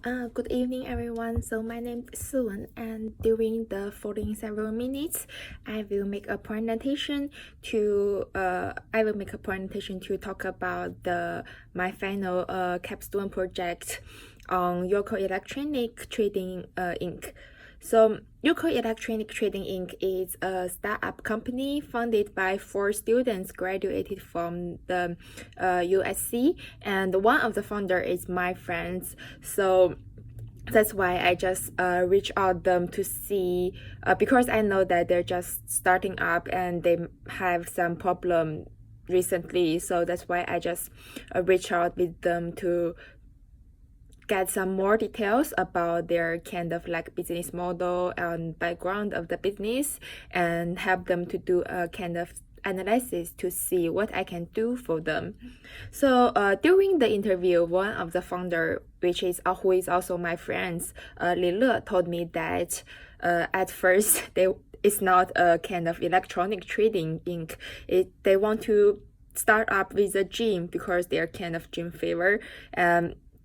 Good evening, everyone. So my name is Suwon, and during the following several minutes, I will make a presentation to talk about my final capstone project on Yoko Electronic Trading Inc. So Yoko Electronic Trading Inc. is a startup company funded by 4 students graduated from the USC, and one of the founder is my friends. So that's why I just reach out them to see because I know that they're just starting up and they have some problem recently. So that's why I just reach out with them to get some more details about their kind of like business model and background of the business and help them to do a kind of analysis to see what I can do for them. So during the interview, one of the founder, who is also my friends, Lile, told me that at first it's not a kind of electronic trading inc. They want to start up with a gym because they're kind of gym favor.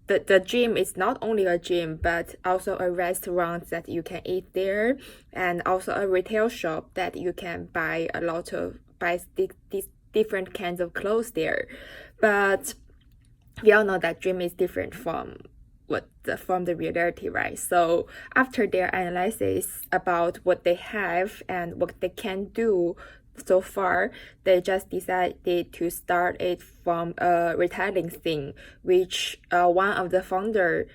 The gym is not only a gym but also a restaurant that you can eat there, and also a retail shop that you can buy these different kinds of clothes there. But we all know that dream is different from the reality, right? So after their analysis about what they have and what they can do so far, they just decided to start it from a retailing thing, which one of the founder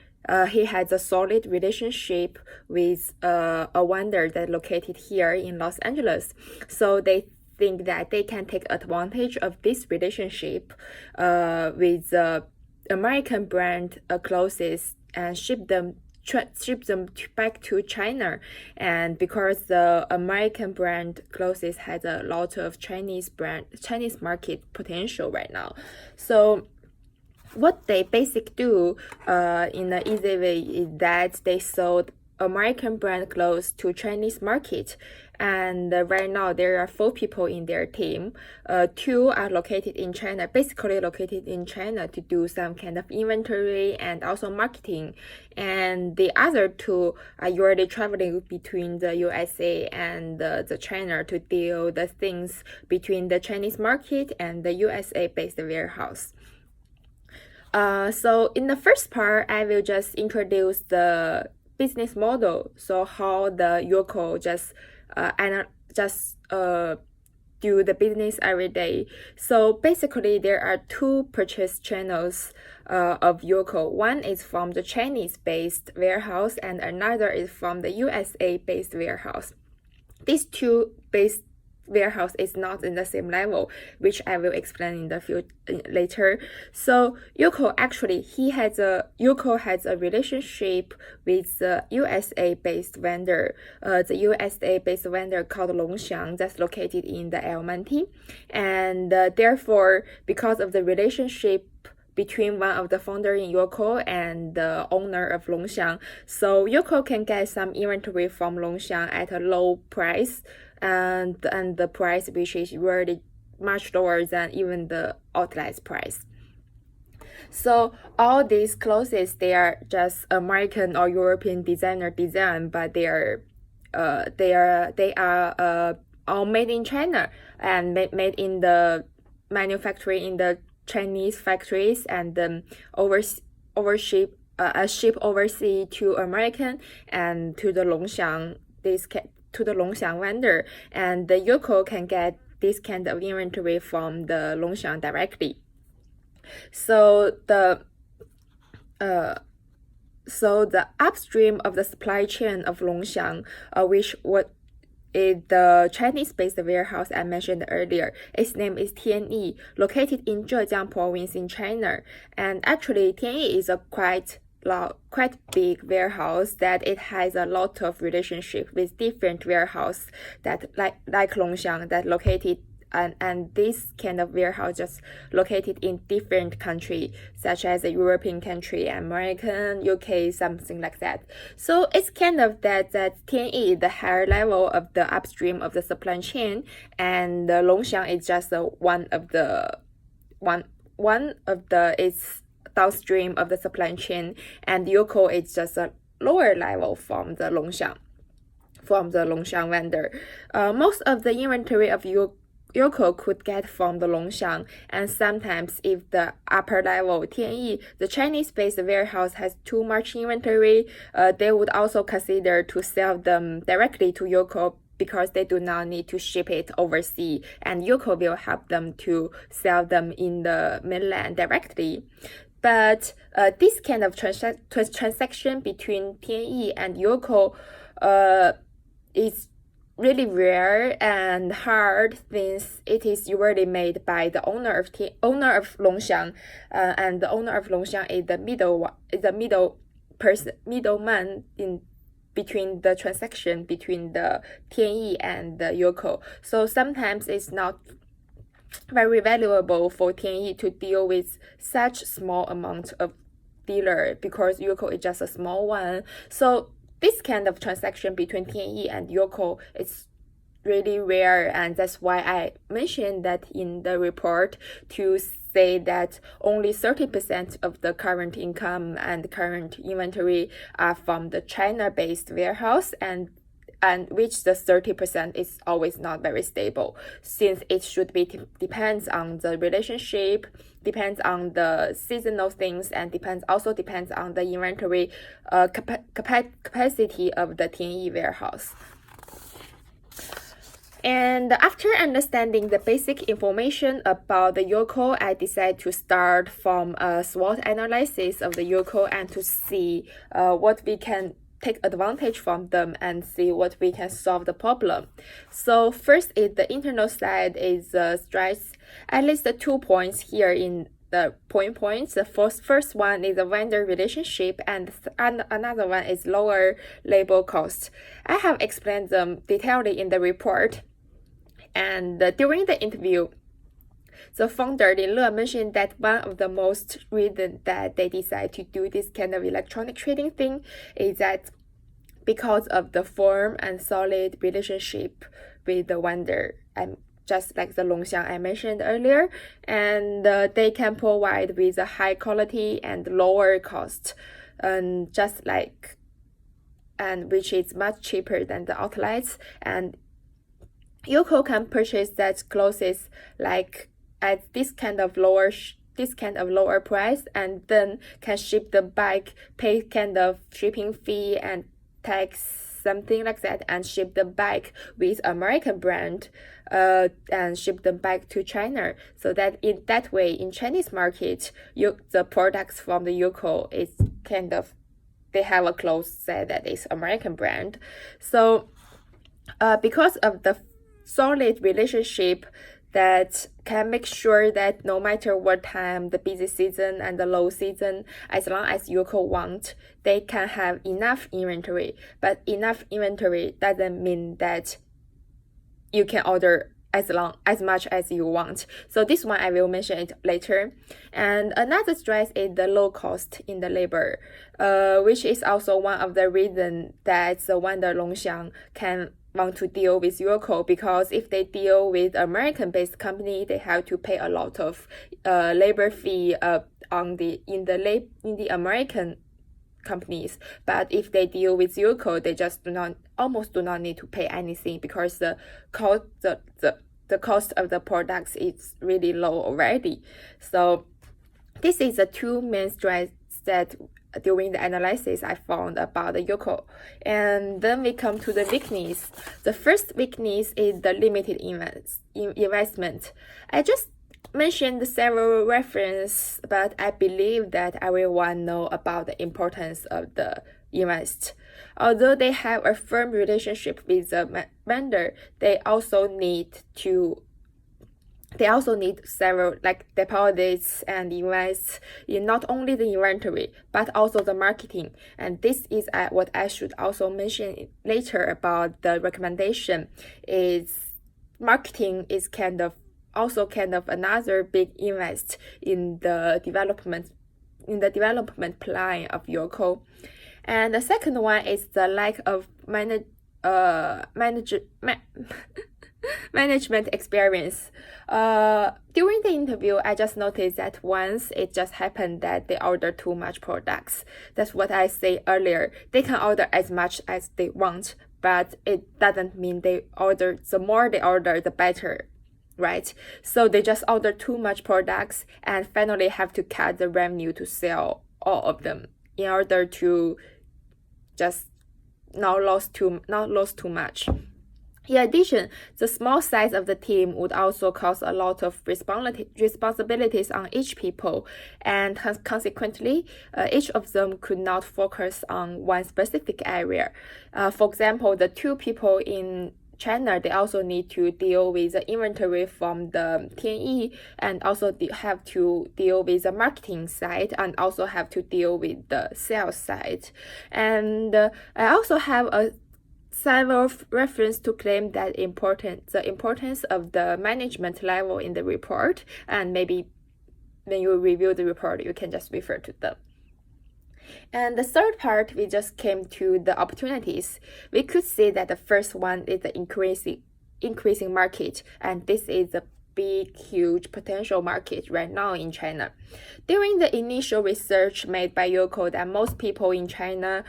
he has a solid relationship with a vendor that located here in Los Angeles. So they think that they can take advantage of this relationship with American brand clothes and ship them back to China. And because the American brand clothes has a lot of Chinese market potential right now. So what they basically do in an easy way is that they sold American brand clothes to Chinese market. And right now there are 4 people in their team. 2 are located in China, basically located in China to do some kind of inventory and also marketing. And the other 2 are usually traveling between the USA and the China to deal the things between the Chinese market and the USA based warehouse. So in the first part, I will just introduce the business model. So how the Yoko do the business every day. So basically, there are 2 purchase channels of Yoko. One is from the Chinese-based warehouse, and another is from the USA-based warehouse. These 2 based warehouse is not in the same level, which I will explain in the later. So Yoko has a relationship with the USA-based vendor. The USA-based vendor called Longxiang that's located in the Almaty, and therefore, because of the relationship between one of the founder in Yoko and the owner of Longxiang, so Yoko can get some inventory from Longxiang at a low price, and the price which is really much lower than even the outlet price. So all these clothes, they are just American or European design, but they are all made in China and made in the manufacturing in the Chinese factories, and then ship overseas to American and to the Longxiang vendor, and the Yoko can get this kind of inventory from the Longxiang directly. So the upstream of the supply chain of Longxiang, which is the Chinese-based warehouse I mentioned earlier. Its name is Tianyi, located in Zhejiang province in China. And actually, Tianyi is a quite big warehouse that it has a lot of relationship with different warehouse that like Longxiang that located. And this kind of warehouse just located in different countries, such as a European country, American, UK, something like that. So it's kind of that Tianyi is the higher level of the upstream of the supply chain, and Longxiang is just one of its downstream of the supply chain, and Yoko is just a lower level from the Longxiang vendor. Most of the inventory of Yoko could get from the Longxiang, and sometimes if the upper level Tianyi, the Chinese-based warehouse, has too much inventory, they would also consider to sell them directly to Yoko because they do not need to ship it overseas, and Yoko will help them to sell them in the mainland directly. But this kind of transaction between Tianyi and Yoko is really rare and hard since it is usually made by the owner of Longxiang, and the owner of Longxiang is the middleman in between the transaction between the Tianyi and the Yoko. So sometimes it's not very valuable for Tianyi to deal with such small amount of dealer because Yoko is just a small one. So this kind of transaction between Tianyi and Yoko is really rare, and that's why I mentioned that in the report to say that only 30% of the current income and current inventory are from the China-based warehouse, and which the 30% is always not very stable, since it should be depends on the relationship, depends on the seasonal things, and also depends on the inventory capacity of the Tianyi warehouse. And after understanding the basic information about the Yoko, I decided to start from a SWOT analysis of the Yoko and to see what we can take advantage from them and see what we can solve the problem. So first is the internal side is stress. At least the 2 points here in the points. The first one is the vendor relationship, and another one is lower labor cost. I have explained them detailedly in the report. And during the interview, the founder Lin Le mentioned that one of the most reasons that they decide to do this kind of electronic trading thing is that because of the firm and solid relationship with the vendor, and just like the Longxiang I mentioned earlier, and they can provide with a high quality and lower cost, and which is much cheaper than the outlets, and Yoko can purchase that clothes like at this kind of lower price, and then can ship them back, pay kind of shipping fee and tax, something like that, and ship them back with American brand, and ship them back to China. So that in that way, in Chinese market, the products from the Yoko is kind of, they have a clothes set that is American brand. So because of the solid relationship that can make sure that no matter what time, the busy season and the low season, as long as Yoko want, they can have enough inventory. But enough inventory doesn't mean that you can order as much as you want. So this one I will mention it later. And another stress is the low cost in the labor, which is also one of the reasons that the vendor Longxiang can want to deal with Yoko, because if they deal with American-based company, they have to pay a lot of labor fee in the American companies. But if they deal with Yoko, they just almost do not need to pay anything, because the cost of the products is really low already. So this is the two main strengths that during the analysis I found about the Yoko. And then we come to the weakness. The first weakness is the limited investment. I just mentioned several references, but I believe that everyone know about the importance of the invest. Although they have a firm relationship with the vendor, they also need several like deposits and invest in not only the inventory but also the marketing. And this is what I should also mention later about the recommendation. Is marketing is also kind of another big invest in the development plan of Yoko. And the second one is the lack of management experience. During the interview, I just noticed that once it just happened that they order too much products. That's what I said earlier. They can order as much as they want, but it doesn't mean the more they order, the better, right? So they just order too much products and finally have to cut the revenue to sell all of them in order to just not lose too much. In addition, the small size of the team would also cause a lot of responsibilities on each people, and consequently, each of them could not focus on one specific area. For example, the two people in China, they also need to deal with the inventory from the TNE and also have to deal with the marketing side and also have to deal with the sales side. And I also have several reference to claim that the importance of the management level in the report, and maybe when you review the report, you can just refer to them. And the third part, we just came to the opportunities. We could see that the first one is the increasing market, and this is a big, huge potential market right now in China. During the initial research made by Yoko, that most people in China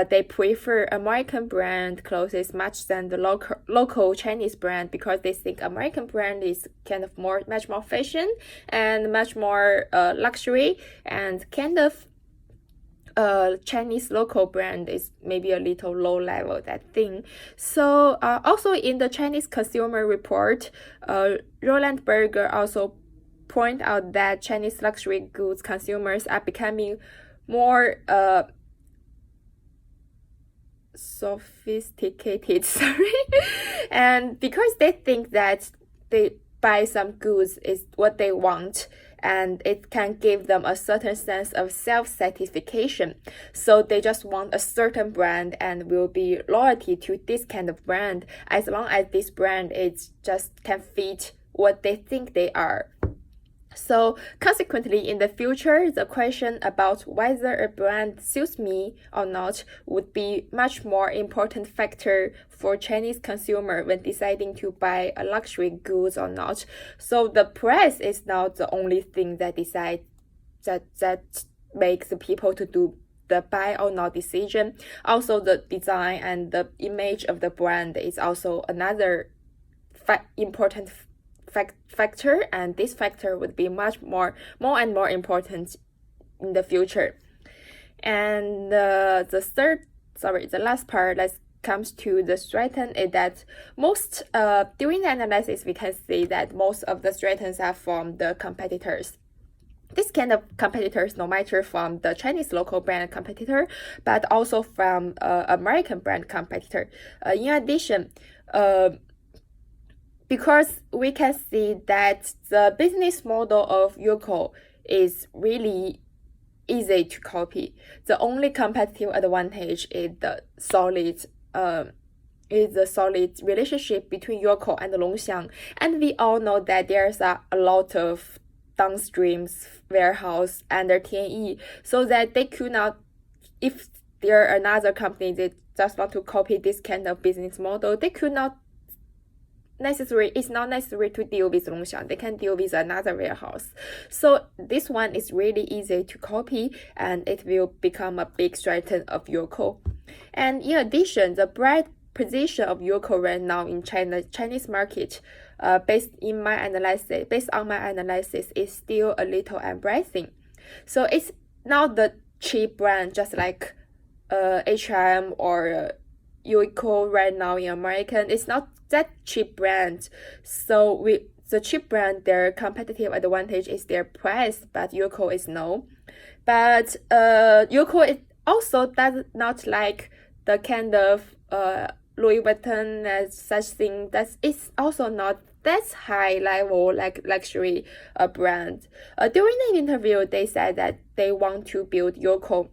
they prefer American brand clothes much than the local Chinese brand, because they think American brand is kind of much more fashion and much more luxury, and kind of Chinese local brand is maybe a little low level, that thing. So also in the Chinese consumer report, Roland Berger also point out that Chinese luxury goods consumers are becoming more sophisticated, and because they think that they buy some goods is what they want, and it can give them a certain sense of self-satisfaction. So they just want a certain brand and will be loyalty to this kind of brand as long as this brand is just can fit what they think they are. So consequently, in the future, the question about whether a brand suits me or not would be much more important factor for Chinese consumer when deciding to buy a luxury goods or not. So the price is not the only thing that decides that makes the people to do the buy or not decision. Also, the design and the image of the brand is also another important factor, and this factor would be much more and more important in the future. And the last part that comes to the strengths is that most during the analysis we can see that most of the strengths are from the competitors. This kind of competitors, no matter from the Chinese local brand competitor, but also from American brand competitor. In addition, because we can see that the business model of Yoko is really easy to copy. The only competitive advantage is the solid relationship between Yoko and Longxiang. And we all know that there's a lot of downstream warehouse under TNE, so that they could not, if there are another company that just want to copy this kind of business model, they could not it's not necessary to deal with Longxiang. They can deal with another warehouse. So this one is really easy to copy, and it will become a big strength of Yoko. And in addition, the brand position of Yoko right now in Chinese market, based on my analysis, is still a little embracing. So it's not the cheap brand just like H&M or Yoko right now in American. It's not that cheap brand. So the cheap brand, their competitive advantage is their price, but Yoko is no. But Yoko it also does not like the kind of Louis Vuitton as such thing. It's also not that high level like luxury brand. During the interview, they said that they want to build Yoko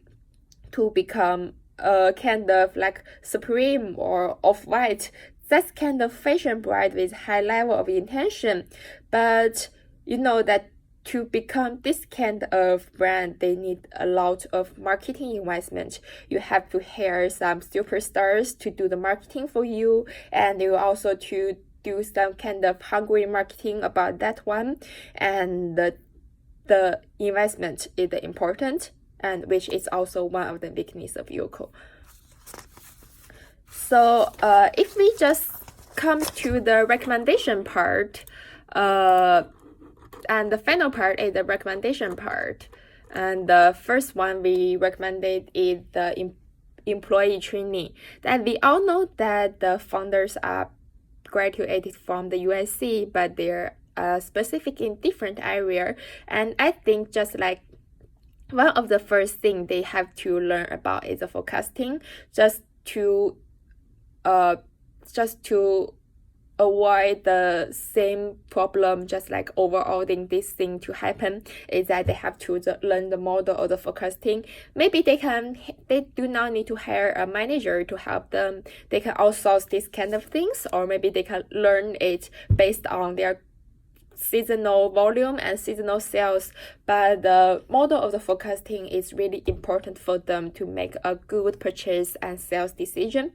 to become kind of like Supreme or Off-White. That's kind of fashion brand with high level of intention. But you know that to become this kind of brand, they need a lot of marketing investment. You have to hire some superstars to do the marketing for you, and you also to do some kind of hungry marketing about that one, and the investment is important, and which is also one of the weakness of Yoko. So if we just come to the recommendation part, and the final part is the recommendation part. And the first one we recommended is the employee training. That we all know that the founders are graduated from the USC, but they're specific in different area. And I think just like one of the first thing they have to learn about is the forecasting, just to avoid the same problem, just like overall this thing to happen, is that they have to learn the model of the forecasting. Maybe they do not need to hire a manager to help them. They can outsource these kind of things, or maybe they can learn it based on their seasonal volume and seasonal sales. But the model of the forecasting is really important for them to make a good purchase and sales decision.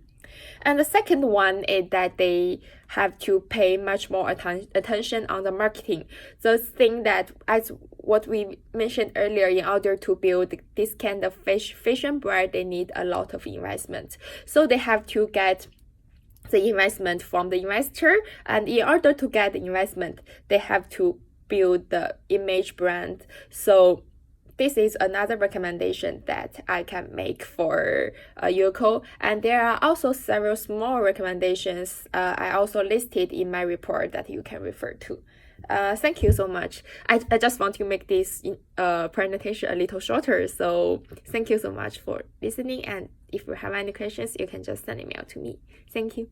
And the second one is that they have to pay much more attention on the marketing. The thing that, as what we mentioned earlier, in order to build this kind of fashion brand, they need a lot of investment. So they have to get the investment from the investor, and in order to get the investment, they have to build the image brand. So this is another recommendation that I can make for Yoko. And there are also several small recommendations I also listed in my report that you can refer to. Thank you so much. I just want to make this presentation a little shorter. So thank you so much for listening. And if you have any questions, you can just send an email to me. Thank you.